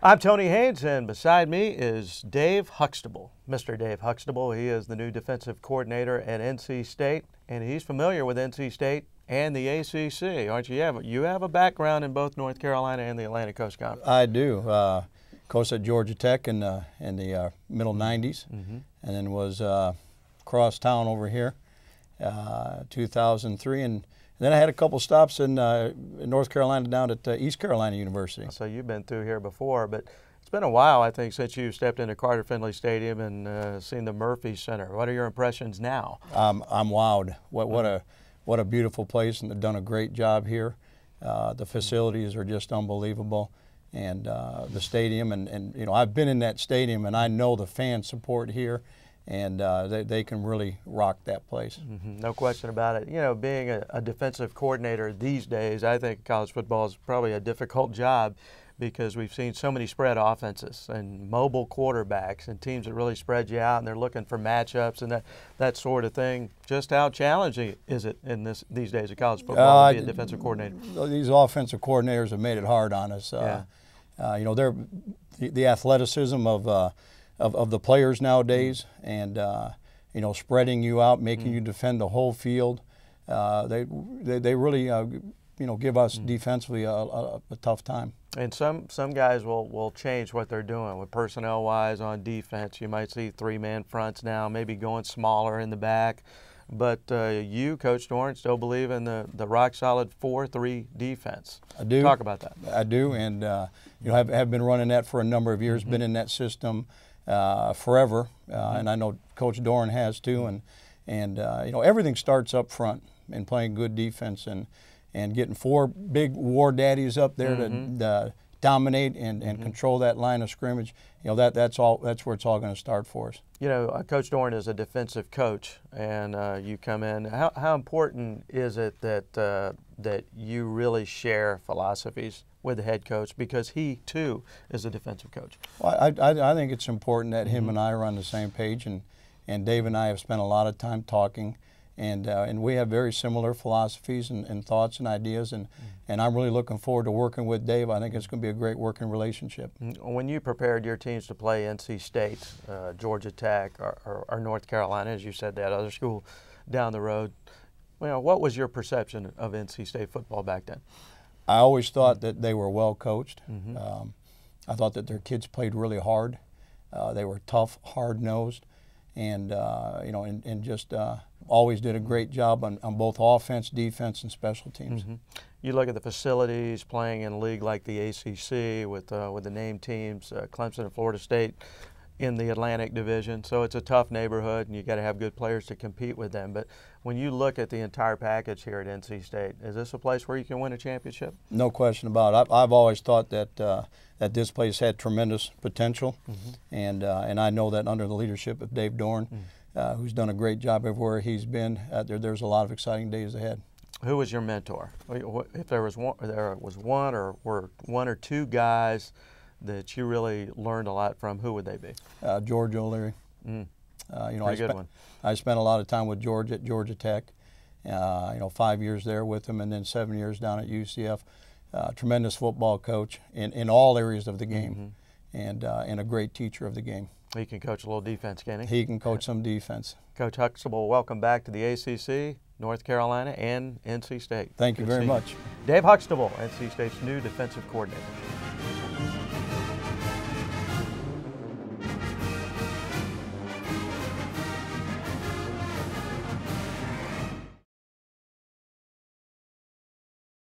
I'm Tony Haynes, and beside me is Dave Huxtable. Mr. Dave Huxtable, he is the new defensive coordinator at NC State, and he's familiar with NC State and the ACC, aren't you? You have a background in both North Carolina and the Atlantic Coast Conference. I do. Coached at Georgia Tech in the middle 90s, and then was across town over here 2003, and then I had a couple stops in North Carolina down at East Carolina University. So you've been through here before, but it's been a while, I think, since you stepped into Carter Finley Stadium and seen the Murphy Center. What are your impressions now? I'm wowed. What a beautiful place, and they've done a great job here. The facilities are just unbelievable, and the stadium, and you know, I've been in that stadium, and I know the fan support here, and they can really rock that place. No question about it. You know, being a defensive coordinator these days, I think college football is probably a difficult job because we've seen so many spread offenses and mobile quarterbacks and teams that really spread you out, and they're looking for matchups and that sort of thing. Just how challenging is it in these days of college football to be a defensive coordinator? These offensive coordinators have made it hard on us. You know, the athleticism of the players nowadays, and you know, spreading you out, making you defend the whole field. They really you know, give us defensively a tough time. And some guys will change what they're doing with personnel-wise on defense. You might see three-man fronts now, maybe going smaller in the back. But you, Coach Dorn, still believe in the rock-solid 4-3 defense. I do. Talk about that. I do, and you know, have been running that for a number of years. Been in that system forever, and I know Coach Dorn has too. And you know, everything starts up front and playing good defense and getting four big war daddies up there to dominate and control that line of scrimmage. You know, that's where it's all going to start for us. You know, Coach Dorn is a defensive coach, and you come in. How important is it that you really share philosophies with the head coach, because he too is a defensive coach? Well, I think it's important that him and I are on the same page, and Dave and I have spent a lot of time talking. And we have very similar philosophies and thoughts and ideas, and I'm really looking forward to working with Dave. I think it's going to be a great working relationship. When you prepared your teams to play NC State, Georgia Tech, or North Carolina, as you said, that other school down the road, you know, what was your perception of NC State football back then? I always thought that they were well coached. I thought that their kids played really hard. They were tough, hard-nosed, and you know, and just always did a great job on both offense, defense, and special teams. You look at the facilities, playing in a league like the ACC with the named teams, Clemson and Florida State in the Atlantic Division. So it's a tough neighborhood, and you got to have good players to compete with them. But when you look at the entire package here at NC State, is this a place where you can win a championship? No question about it. I've always thought that that this place had tremendous potential, and I know that under the leadership of Dave Dorn, who's done a great job everywhere he's been, there's a lot of exciting days ahead. Who was your mentor? If there was one or two guys that you really learned a lot from, who would they be? George O'Leary. You know, I spent a lot of time with George at Georgia Tech. You know, 5 years there with him, and then 7 years down at UCF. Tremendous football coach in all areas of the game, and a great teacher of the game. He can coach a little defense, can he? He can coach some defense. Coach Huxtable, welcome back to the ACC, North Carolina, and NC State. Thank you very much. Dave Huxtable, NC State's new defensive coordinator.